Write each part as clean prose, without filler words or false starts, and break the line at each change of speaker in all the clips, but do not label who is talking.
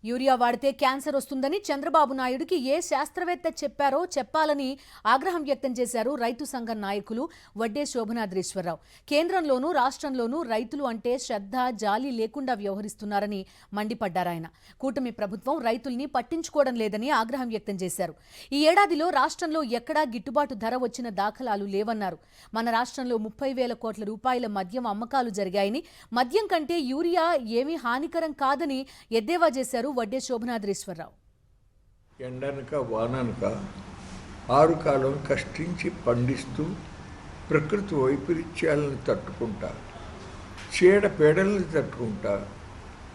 Urea వాడితే cancer వస్తుందని చంద్రబాబు నాయుడుకి ఏ శాస్త్రవేత్త చెప్పారో చెప్పాలని ఆగ్రహం వ్యక్తం చేశారు రైతు సంఘం నాయకులు వడ్డే శోభనాద్రీశ్వరరావు. కేంద్రంలోనూ రాష్ట్రంలోనూ రైతులు అంటే శ్రద్ధ జాలి లేకుండా వ్యవహరిస్తున్నారని మండిపడ్డారాయన. కూటమి ప్రభుత్వం రైతుల్ని పట్టించుకోవడం లేదని ఆగ్రహం వ్యక్తం చేశారు. ఈ ఏడాదిలో రాష్ట్రంలో ఎక్కడా గిట్టుబాటు ధర వచ్చిన దాఖలాలు లేవన్నారు. మన రాష్ట్రంలో 30,000 కోట్ల రూపాయల మద్యం అమ్మకాలు జరిగాయని, మద్యం కంటే యూరియా ఏమీ హానికరం కాదని ఎద్దేవా చేశారు వడ్డే శోభనాద్రీశ్వరరావు.
ఎండనక వాననక 6 కాలం కష్టించి పండిస్తూ ప్రకృతి వైపరీత్యాలను తట్టుకుంటా, చీడపీడలను తట్టుకుంటా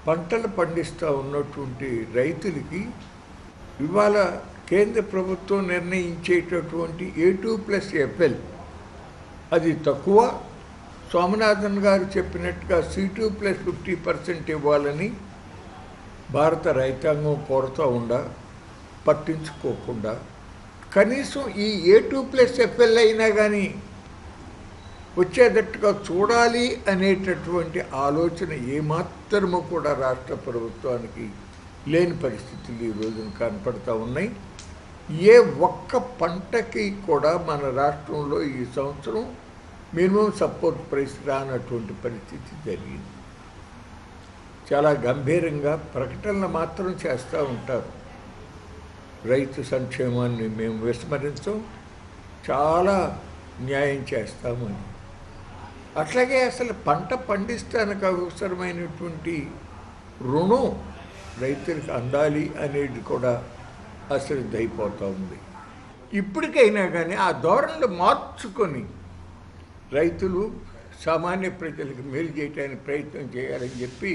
పంటలు పండిస్తూ ఉన్నటువంటి రైతులకి ఇవాళ కేంద్ర ప్రభుత్వం నిర్ణయించేటటువంటి A2+FL అది తక్కువ. సోమనాథన్ గారు చెప్పినట్టుగా C2+50% ఇవ్వాలని భారత రైతాంగం కోరుతూ పట్టించుకోకుండా కనీసం ఈ A2+FL అయినా కానీ వచ్చేటట్టుగా చూడాలి అనేటటువంటి ఆలోచన ఏమాత్రము కూడా రాష్ట్ర ప్రభుత్వానికి లేని పరిస్థితులు ఈ రోజున కనపడుతూ ఉన్నాయి. ఏ ఒక్క పంటకి కూడా మన రాష్ట్రంలో ఈ సంవత్సరం మినిమం సపోర్ట్ ప్రైస్ రానటువంటి పరిస్థితి జరిగింది. చాలా గంభీరంగా ప్రకటనలు మాత్రం చేస్తూ ఉంటారు. రైతు సంక్షేమాన్ని మేము విస్మరించం, చాలా న్యాయం చేస్తామని. అట్లాగే అసలు పంట పండిస్తానికి అవసరమైనటువంటి రుణం రైతులకు అందాలి అనేది కూడా అశ్రద్ధ అయిపోతూ ఉంది. ఇప్పటికైనా కానీ ఆ ధోరణిలో మార్చుకొని రైతులు సామాన్య ప్రజలకు మేలు చేయడానికి ప్రయత్నం చేయాలని చెప్పి